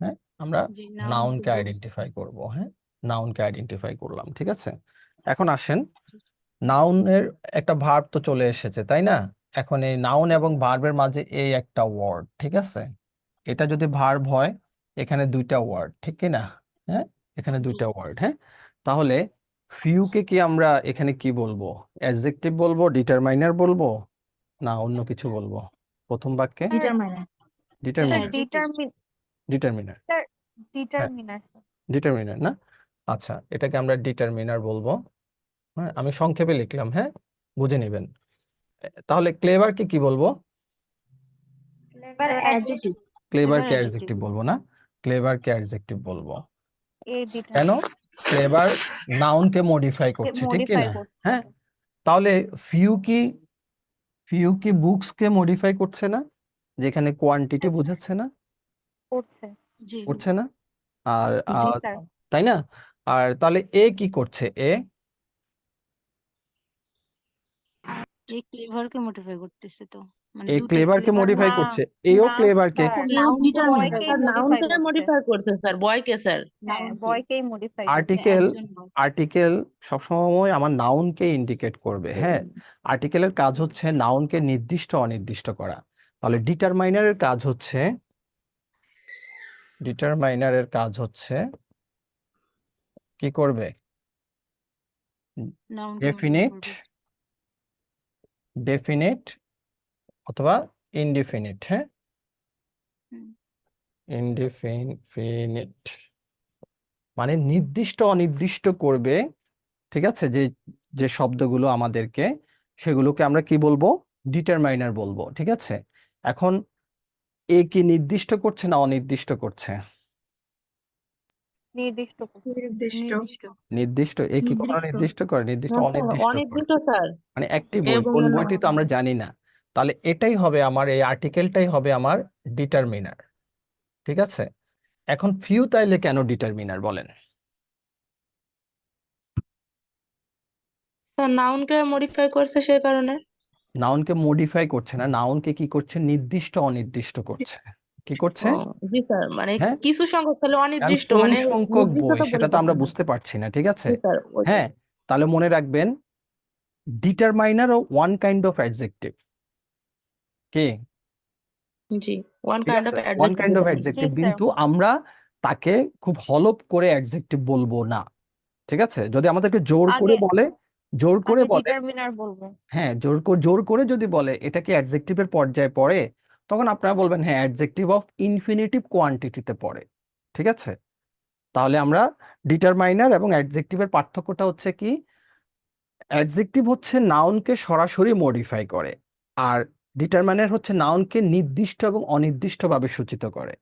হ্যাঁ, আমরা জি, নাউন নাউনকে বুঝ আইডেন্টিফাই করব। হ্যাঁ, নাউনকে আইডেন্টিফাই করলাম, ঠিক আছে। এখন আসেন, নাউনের একটা ভার্ব তো চলে এসেছে, তাই না? এখন এই নাউন এবং ভার্বের মাঝে এই একটা ওয়ার্ড, ঠিক আছে। এটা যদি ভার্ব হয়, এখানে দুইটা ওয়ার্ড, ঠিক কি না? হ্যাঁ, এখানে জি দুইটা ওয়ার্ড। হ্যাঁ, তাহলে ফিউকে কি আমরা এখানে কি বলবো? অ্যাডজেক্টিভ বলবো, ডিটারমাইনার বলবো, না অন্য কিছু বলবো প্রথম বাক্যে? Sir determiner determiner, adjective determiner. Sir হ্যাঁ, ডিটারমিনার স্যার। ডিটারমিনার না? আচ্ছা, এটাকে আমরা ডিটারমিনার বলবো। হ্যাঁ, আমি সংক্ষেপে লিখলাম, হ্যাঁ, বুঝে নেবেন। তাহলে ক্লেভারকে কি বলবো? Sir adjective. ক্লেভারকে অ্যাডজেক্টিভ অ্যাডজেক্টিভ বলবো না, ক্লেভারকে অ্যাডজেক্টিভ বলবো। এই কেন? ক্লেভার নাউনকে মডিফাই করছে, ঠিক কি মডিফাই না? করছে। হ্যাঁ, তাহলে ফিউ কি, ফিউ কি বুকসকে মডিফাই করছে না? যেখানে কোয়ান্টিটি বোঝাচ্ছে না, করছে। জি করছে না? আর জি স্যার। তাই না? আর তাহলে এ কি করছে? এ এই ক্লেভারকে মোটিফাই করতেছে তো, মানে এ দুটাই ক্লেভারকে ক্লেভার মডিফাই না করছে, এও না ক্লেভারকে। স্যার, নাউন ডিটারমিনার বয়কেই স্যার, মডিফাই নাউনকে করছে। মডিফাই করছে স্যার, বয়কে স্যার। হ্যাঁ, নাউনকে বয়কেই মডিফাই করছে। আর্টিকেল, একজন boy। আর্টিকেল সবসময় আমার নাউনকে ইন্ডিকেট করবে। হ্যাঁ, আর্টিকেলের কাজ হচ্ছে নাউনকে নির্দিষ্ট অনির্দিষ্ট করা। তাহলে ডিটারমাইনারের কাজ হচ্ছে, ডিটারমাইনারের কাজ হচ্ছে কি করবে? নাউনকে মোটিফাই ডেফিনিট, করবে। ডেফিনিট অথবা ইনডিফিনিট। হ্যাঁ, হুম, ইনডিফিনিট মানে নির্দিষ্ট অনির্দিষ্ট করবে, ঠিক আছে। যে যে শব্দগুলো আমাদেরকে, সেগুলোকে আমরা কি বলবো? ডিটারমাইনার বলবো, ঠিক আছে। এখন এ কি নির্দিষ্ট করছে না অনির্দিষ্ট করছে? নির্দিষ্ট করছে। নির্দিষ্ট নির্দিষ্ট। এ কি কখনো নির্দিষ্ট। নির্দিষ্ট করে? নির্দিষ্ট না স্যার, অনির্দিষ্ট করে। অনির্দিষ্ট স্যার। মানে একটি বই, এবং কোন হলো বইটি তো আমরা জানি না। তাহলে এটাই হবে আমার, এই আর্টিকেলটাই হবে আমার ডিটারমিনার, ঠিক আছে। এখন ফিউ তাইলে কেন ডিটারমিনার বলেন? স্যার নাউনকে মডিফাই করছে সেই কারণে। নাউনকে মডিফাই করছে না, নাউনকে কি করছে? নির্দিষ্ট অনির্দিষ্ট করছে। কি করছে? ও জি স্যার, মানে হ্যাঁ, কিছু সংখ্যক তাহলে কারণ অনির্দিষ্ট, কোন মানে সংখ্যক নির্দিষ্ট বই তো সেটা বলে তো আমরা পাচ্ছেন না। বুঝতে পারছি না, ঠিক আছে। জি স্যার, ওইটাই। হ্যাঁ, তাহলে মনে রাখবেন, ডিটারমাইনার ও ওয়ান কাইন্ড অফ অ্যাডজেক্টিভ। কি? জি, ওয়ান ঠিক কাইন্ড আছে, of one adjective kind of বলে থাকি। জি অ্যাডজেক্টিভ, স্যার। কিন্তু আমরা তাকে খুব হলপ করে অ্যাডজেক্টিভ বলবো না, ঠিক আছে। যদি আমাদেরকে জোর করে আগে বলে, জোর করে আগে বলে, ডিটারমিনার বলবো। হ্যাঁ, জোর করে যদি বলে এটা কি অ্যাডজেক্টিভের পর্যায়ে পড়ে, তখন আপনারা বলবেন হ্যাঁ, অ্যাডজেক্টিভ অফ ইনফিনিটিভ কোয়ান্টিটিতে পড়ে, ঠিক আছে। তাহলে আমরা ডিটারমাইনার এবং অ্যাডজেক্টিভের পার্থক্যটা হচ্ছে কি? অ্যাডজেক্টিভ হচ্ছে নাউনকে সরাসরি মডিফাই করে, আর ডিটারমাইনার হচ্ছে নাউনকে নির্দিষ্ট এবং অনির্দিষ্টভাবে সূচিত করে।